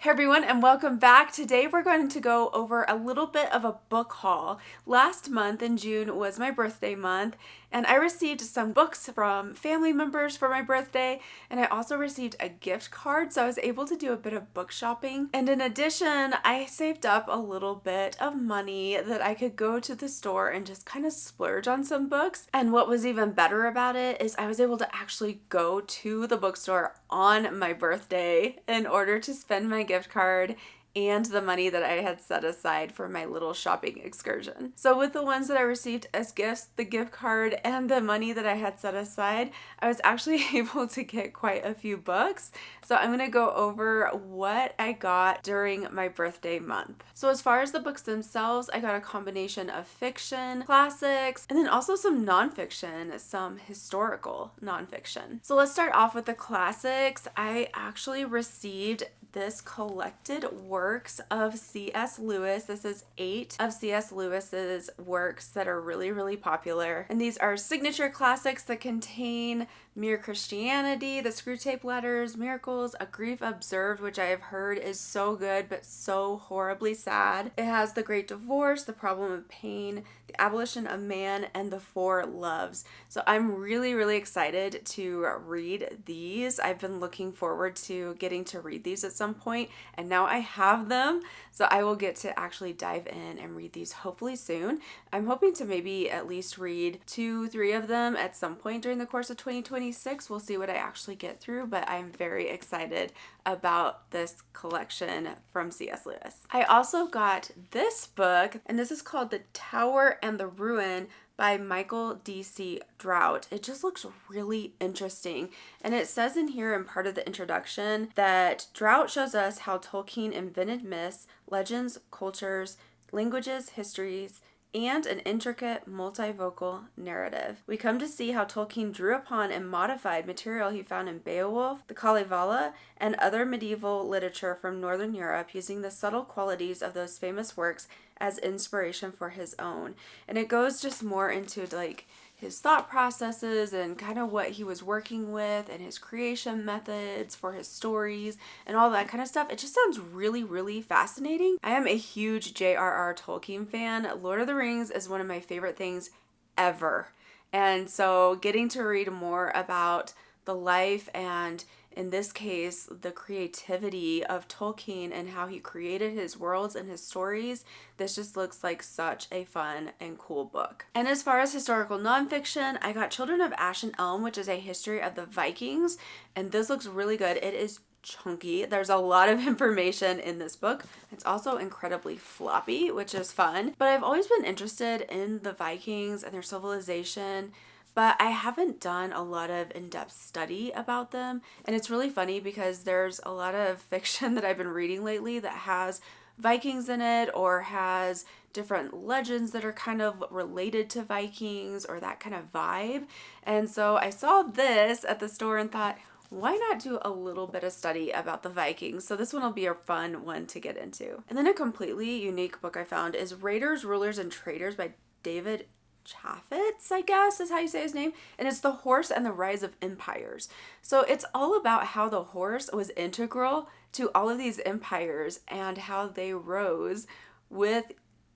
Hey everyone, and welcome back. Today we're going to go over a little bit of a book haul. Last month in June was my birthday month, and I received some books from family members for my birthday, and I also received a gift card, so I was able to do a bit of book shopping. And in addition, I saved up a little bit of money that I could go to the store and just kind of splurge on some books. And what was even better about it is I was able to actually go to the bookstore on my birthday in order to spend my gift card and the money that I had set aside for my little shopping excursion. So with the ones that I received as gifts, the gift card and the money that I had set aside, I was actually able to get quite a few books. So I'm going to go over what I got during my birthday month. So as far as the books themselves, I got a combination of fiction, classics, and then also some nonfiction, some historical nonfiction. So let's start off with the classics. I actually received this collected works of C.S. Lewis. This is 8 of C.S. Lewis's works that are really, really popular. And these are signature classics that contain Mere Christianity, The Screwtape Letters, Miracles, A Grief Observed, which I have heard is so good but so horribly sad. It has The Great Divorce, The Problem of Pain, The Abolition of Man, and The Four Loves. So I'm really, really excited to read these. I've been looking forward to getting to read these at some point, and now I have them, so I will get to actually dive in and read these hopefully soon. I'm hoping to maybe at least read 2-3 of them at some point during the course of 2026. We'll see what I actually get through, but I'm very excited about this collection from C.S. Lewis. I also got this book, and this is called The Tower and the Ruin by Michael D.C. Drout. It just looks really interesting. And it says in here in part of the introduction that Drout shows us how Tolkien invented myths, legends, cultures, languages, histories, and an intricate multivocal narrative. We come to see how Tolkien drew upon and modified material he found in Beowulf, the Kalevala, and other medieval literature from Northern Europe, using the subtle qualities of those famous works as inspiration for his own. And it goes just more into like his thought processes and kind of what he was working with and his creation methods for his stories and all that kind of stuff. It just sounds really, really fascinating. I am a huge J.R.R. Tolkien fan. Lord of the Rings is one of my favorite things ever. And so getting to read more about the life and, in this case, the creativity of Tolkien and how he created his worlds and his stories, this just looks like such a fun and cool book. And as far as historical nonfiction, I got Children of Ash and Elm, which is a history of the Vikings, and this looks really good. It is chunky. There's a lot of information in this book. It's also incredibly floppy, which is fun. But I've always been interested in the Vikings and their civilization, but I haven't done a lot of in-depth study about them. And it's really funny because there's a lot of fiction that I've been reading lately that has Vikings in it or has different legends that are kind of related to Vikings or that kind of vibe. And so I saw this at the store and thought, why not do a little bit of study about the Vikings? So this one will be a fun one to get into. And then a completely unique book I found is Raiders, Rulers, and Traitors by David Chaffetz, I guess is how you say his name, and it's The Horse and the Rise of Empires. So it's all about how the horse was integral to all of these empires and how they rose, with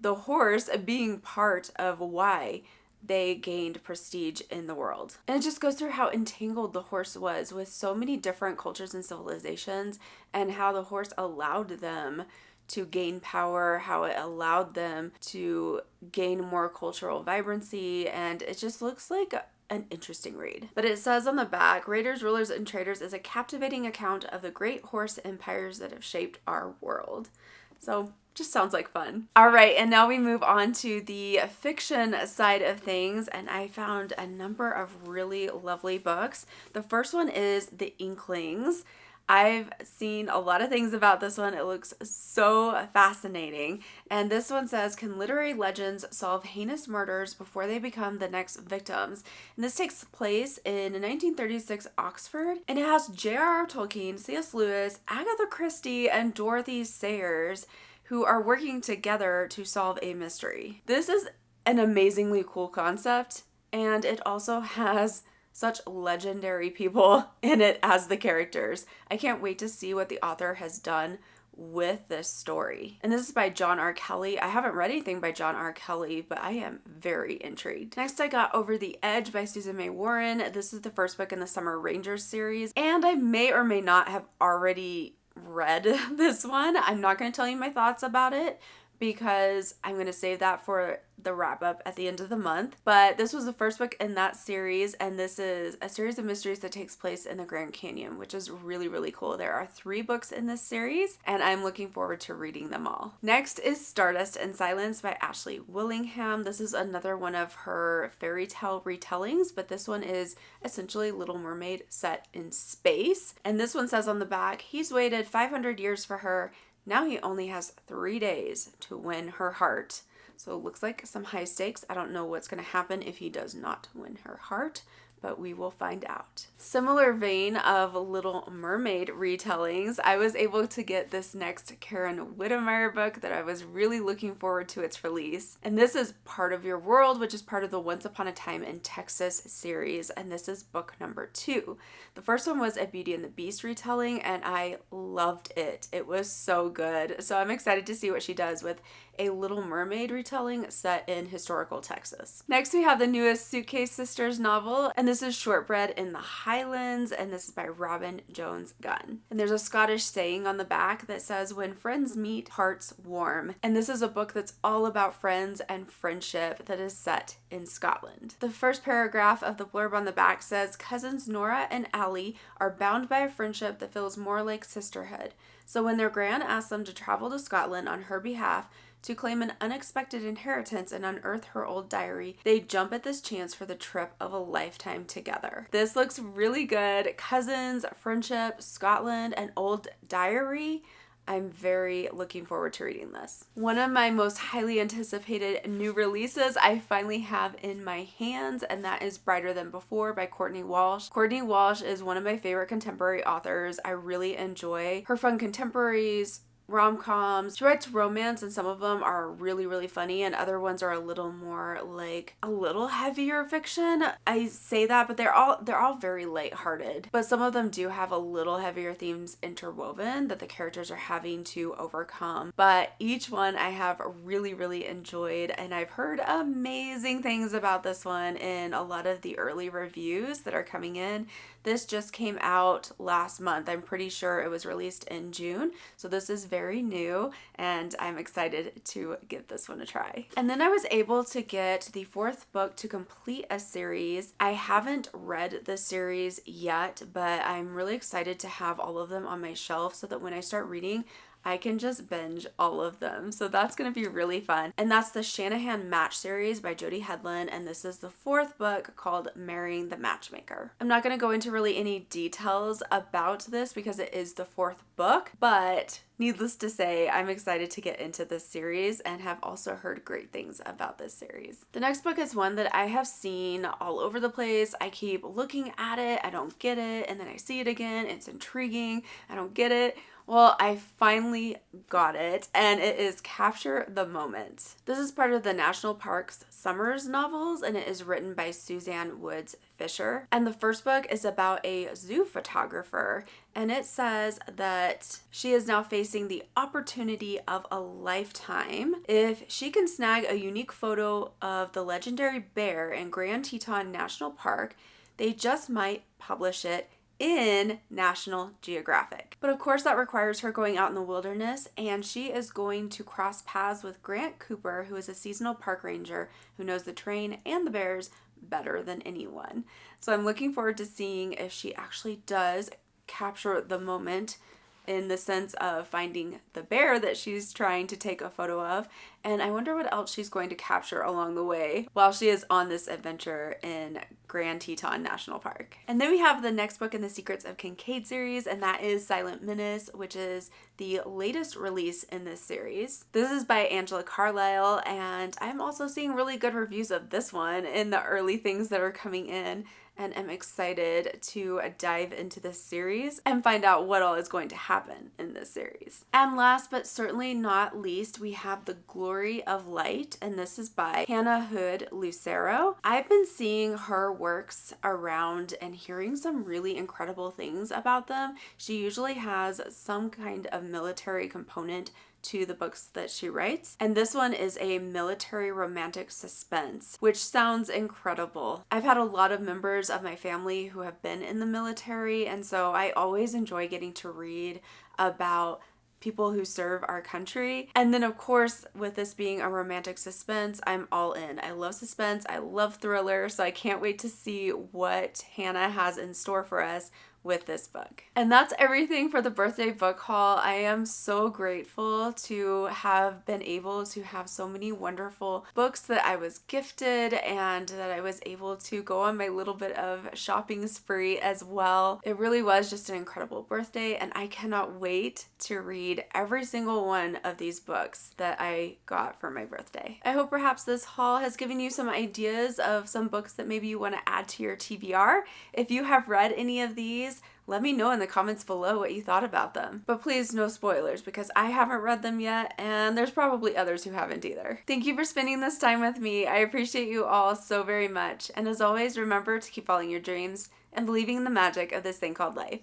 the horse being part of why they gained prestige in the world. And it just goes through how entangled the horse was with so many different cultures and civilizations, and how the horse allowed them to gain power, how it allowed them to gain more cultural vibrancy, and it just looks like an interesting read. But it says on the back, Raiders, Rulers, and Traitors is a captivating account of the great horse empires that have shaped our world. So just sounds like fun. All right, and now we move on to the fiction side of things, and I found a number of really lovely books. The first one is The Inklings. I've seen a lot of things about this one. It looks so fascinating. And this one says, can literary legends solve heinous murders before they become the next victims? And this takes place in 1936 Oxford. And it has J.R.R. Tolkien, C.S. Lewis, Agatha Christie, and Dorothy Sayers, who are working together to solve a mystery. This is an amazingly cool concept. And it also has such legendary people in it as the characters. I can't wait to see what the author has done with this story. And this is by John R. Kelly. I haven't read anything by John R. Kelly, but I am very intrigued. Next, I got Over the Edge by Susan May Warren. This is the first book in the Summer Rangers series, and I may or may not have already read this one. I'm not going to tell you my thoughts about it because I'm going to save that for the wrap up at the end of the month. But this was the first book in that series, and this is a series of mysteries that takes place in the Grand Canyon, which is really, really cool. There are 3 books in this series, and I'm looking forward to reading them all. Next is Stardust and Silence by Ashley Willingham. This is another one of her fairy tale retellings, but this one is essentially Little Mermaid set in space. And this one says on the back, he's waited 500 years for her. Now he only has 3 days to win her heart. So it looks like some high stakes. I don't know what's going to happen if he does not win her heart, but we will find out. Similar vein of Little Mermaid retellings, I was able to get this next Karen Witemeyer book that I was really looking forward to its release. And this is Part of Your World, which is part of the Once Upon a Time in Texas series, and this is book number 2. The first one was a Beauty and the Beast retelling, and I loved it. It was so good. So I'm excited to see what she does with a Little Mermaid retelling set in historical Texas. Next, we have the newest Suitcase Sisters novel, and this is Shortbread in the Highlands, and this is by Robin Jones Gunn. And there's a Scottish saying on the back that says, when friends meet, hearts warm. And this is a book that's all about friends and friendship that is set in Scotland. The first paragraph of the blurb on the back says, cousins Nora and Allie are bound by a friendship that feels more like sisterhood. So when their gran asks them to travel to Scotland on her behalf, to claim an unexpected inheritance and unearth her old diary, they jump at this chance for the trip of a lifetime together. This looks really good. Cousins, friendship, Scotland, and old diary. I'm very looking forward to reading this. One of my most highly anticipated new releases I finally have in my hands, and that is Brighter Than Before by Courtney Walsh. Courtney Walsh is one of my favorite contemporary authors. I really enjoy her fun contemporaries, rom-coms. She writes romance, and some of them are really, really funny, and other ones are a little more like a little heavier fiction. I say that, but they're all very lighthearted. But some of them do have a little heavier themes interwoven that the characters are having to overcome. But each one I have really, really enjoyed, and I've heard amazing things about this one in a lot of the early reviews that are coming in. This just came out last month. I'm pretty sure it was released in June. So this is very new, and I'm excited to give this one a try. And then I was able to get the 4th book to complete a series. I haven't read the series yet, but I'm really excited to have all of them on my shelf so that when I start reading, I can just binge all of them. So that's going to be really fun. And that's the Shanahan Match series by Jody Hedlund, and this is the 4th book called Marrying the Matchmaker. I'm not going to go into really any details about this because it is the 4th book, but needless to say, I'm excited to get into this series and have also heard great things about this series. The next book is one that I have seen all over the place. I keep looking at it, I don't get it, and then I see it again. It's intriguing, I don't get it. Well, I finally got it, and it is Capture the Moment. This is part of the National Parks Summers novels, and it is written by Suzanne Woods Fisher. And the first book is about a zoo photographer, and it says that she is now facing the opportunity of a lifetime. If she can snag a unique photo of the legendary bear in Grand Teton National Park, they just might publish it in National Geographic. But of course that requires her going out in the wilderness, and she is going to cross paths with Grant Cooper, who is a seasonal park ranger who knows the terrain and the bears better than anyone. So I'm looking forward to seeing if she actually does capture the moment in the sense of finding the bear that she's trying to take a photo of, and I wonder what else she's going to capture along the way while she is on this adventure in Grand Teton National Park. And then we have the next book in the Secrets of Kincaid series, and that is Silent Menace, which is the latest release in this series. This is by Angela Carlisle, and I'm also seeing really good reviews of this one in the early things that are coming in. and am excited to dive into this series and find out what all is going to happen in this series. And last but certainly not least, we have The Glory of Light, and this is by Hanna Lucero. I've been seeing her works around and hearing some really incredible things about them. She usually has some kind of military component to the books that she writes. And this one is a military romantic suspense, which sounds incredible. I've had a lot of members of my family who have been in the military, and so I always enjoy getting to read about people who serve our country. And then of course, with this being a romantic suspense, I'm all in. I love suspense, I love thriller, so I can't wait to see what Hanna has in store for us with this book. And that's everything for the birthday book haul. I am so grateful to have been able to have so many wonderful books that I was gifted and that I was able to go on my little bit of shopping spree as well. It really was just an incredible birthday, and I cannot wait to read every single one of these books that I got for my birthday. I hope perhaps this haul has given you some ideas of some books that maybe you want to add to your TBR. If you have read any of these, let me know in the comments below what you thought about them. But please, no spoilers, because I haven't read them yet, and there's probably others who haven't either. Thank you for spending this time with me. I appreciate you all so very much. And as always, remember to keep following your dreams and believing in the magic of this thing called life.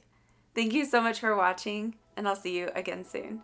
Thank you so much for watching, and I'll see you again soon.